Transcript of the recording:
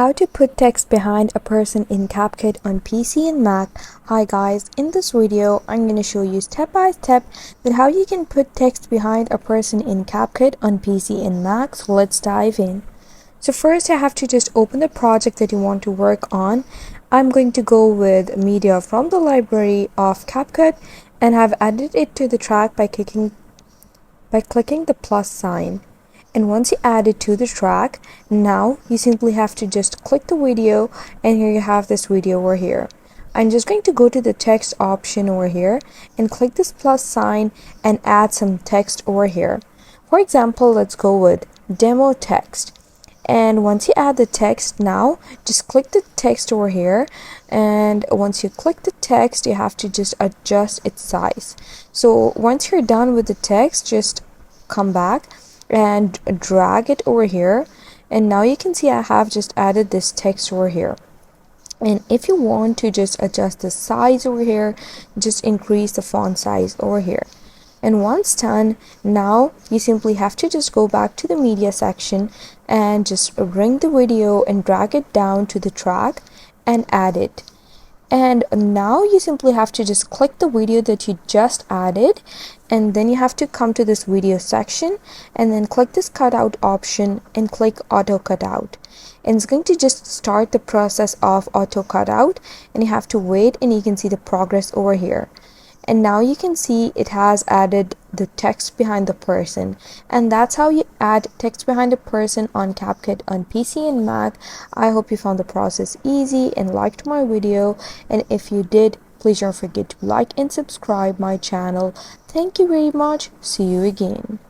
How to put text behind a person in Capcut on PC and Mac. Hi guys, in this video I'm going to show you step by step that how you can put text behind a person in Capcut on PC and Mac. So let's dive in. So first you have to just open the project that you want to work on. I'm going to go with media from the library of Capcut and have added it to the track by clicking the plus sign. And once you add it to the track, now you simply have to just click the video, and here you have this video over here. I'm just going to go to the text option over here and click this plus sign and add some text over here. For example, let's go with demo text. And once you add the text, now just click the text over here, and once you click the text you have to just adjust its size. So once you're done with the text, just come back and drag it over here, and now you can see I have just added this text over here. And if you want to just adjust the size over here, just increase the font size over here. And once done, now you simply have to just go back to the media section and just bring the video and drag it down to the track and add it. And now you simply have to just click the video that you just added, and then you have to come to this video section and then click this cutout option and click auto cutout, and it's going to just start the process of auto cutout, and you have to wait, and you can see the progress over here. And now you can see it has added the text behind the person, and that's how you add text behind a person on Capcut on PC and Mac. I hope you found the process easy and liked my video, and if you did, please don't forget to like and subscribe my channel. Thank you very much. See you again.